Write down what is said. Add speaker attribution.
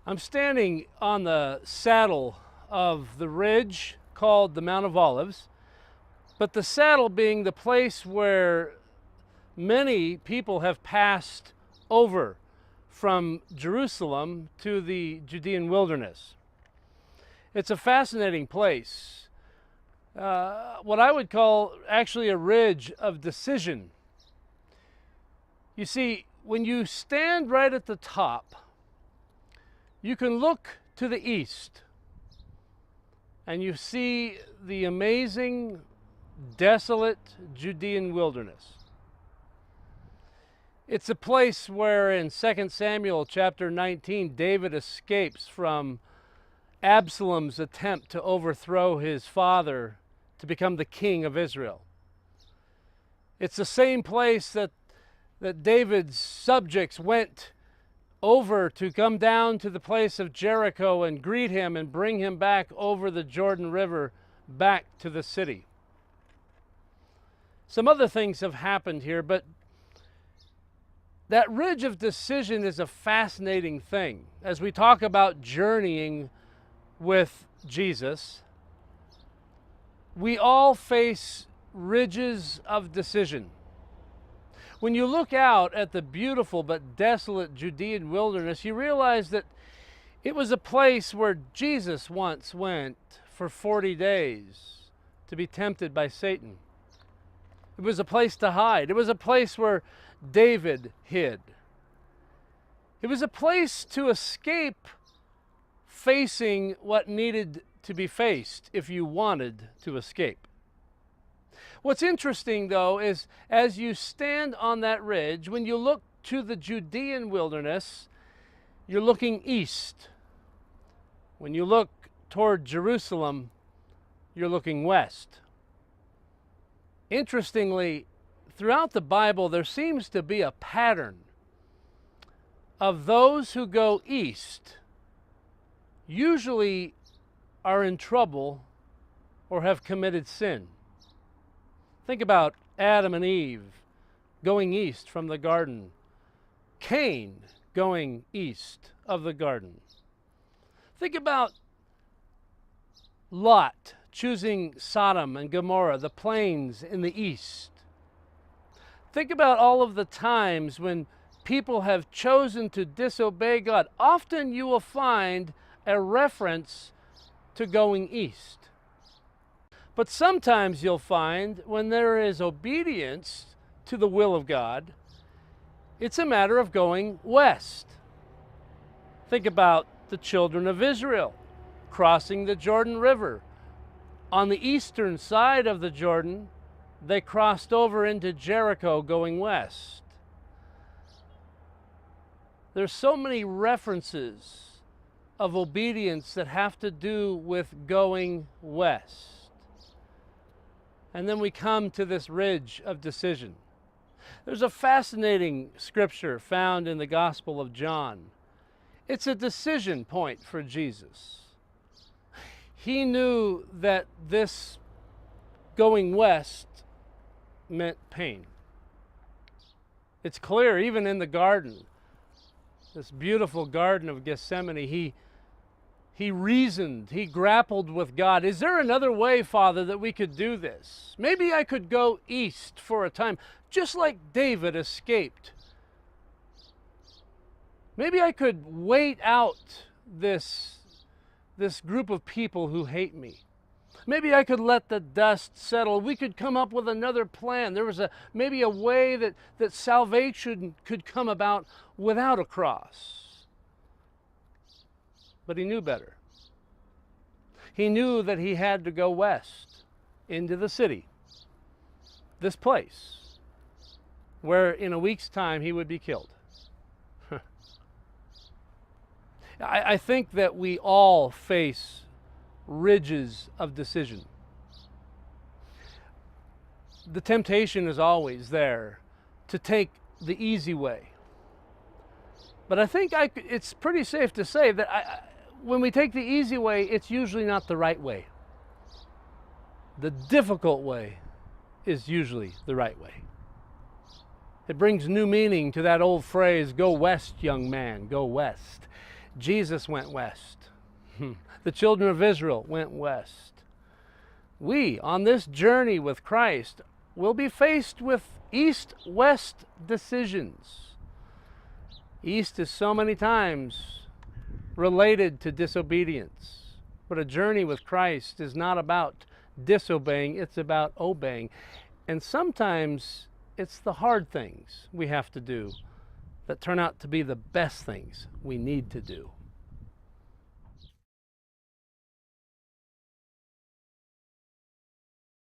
Speaker 1: I'm standing on the saddle of the ridge called the Mount of Olives, but the saddle being the place where many people have passed over from Jerusalem to the Judean wilderness. It's a fascinating place, what I would call actually a ridge of decision. You see, when you stand right at the top, you can look to the east and you see the amazing, desolate Judean wilderness. It's a place where in 2 Samuel chapter 19, David escapes from Absalom's attempt to overthrow his father to become the king of Israel. It's the same place that David's subjects went over to come down to the place of Jericho and greet him and bring him back over the Jordan River back to the city. Some other things have happened here, but that ridge of decision is a fascinating thing. As we talk about journeying with Jesus, we all face ridges of decision. When you look out at the beautiful but desolate Judean wilderness, you realize that it was a place where Jesus once went for 40 days to be tempted by Satan. It was a place to hide. It was a place where David hid. It was a place to escape facing what needed to be faced if you wanted to escape. What's interesting, though, is as you stand on that ridge, when you look to the Judean wilderness, you're looking east. When you look toward Jerusalem, you're looking west. Interestingly, throughout the Bible, there seems to be a pattern of those who go east usually are in trouble or have committed sin. Think about Adam and Eve going east from the garden. Cain going east of the garden. Think about Lot choosing Sodom and Gomorrah, the plains in the east. Think about all of the times when people have chosen to disobey God. Often you will find a reference to going east. But sometimes you'll find when there is obedience to the will of God, it's a matter of going west. Think about the children of Israel crossing the Jordan River. On the eastern side of the Jordan, they crossed over into Jericho going west. There's so many references of obedience that have to do with going west. And then we come to this ridge of decision. There's a fascinating scripture found in the Gospel of John. It's a decision point for Jesus. He knew that this going west meant pain. It's clear even in the garden, this beautiful garden of Gethsemane, he reasoned, he grappled with God. Is there another way, Father, that we could do this? Maybe I could go east for a time, just like David escaped. Maybe I could wait out this group of people who hate me. Maybe I could let the dust settle. We could come up with another plan. There was maybe a way that salvation could come about without a cross. But he knew better. He knew that he had to go west into the city, this place, where in a week's time he would be killed. I think that we all face ridges of decision. The temptation is always there to take the easy way. But I think it's pretty safe to say that when we take the easy way, it's usually not the right way. The difficult way is usually the right way. It brings new meaning to that old phrase, go west, young man, go west. Jesus went west. The children of Israel went west. We, on this journey with Christ, will be faced with east-west decisions. East is so many times related to disobedience. But a journey with Christ is not about disobeying, it's about obeying. And sometimes it's the hard things we have to do that turn out to be the best things we need to do.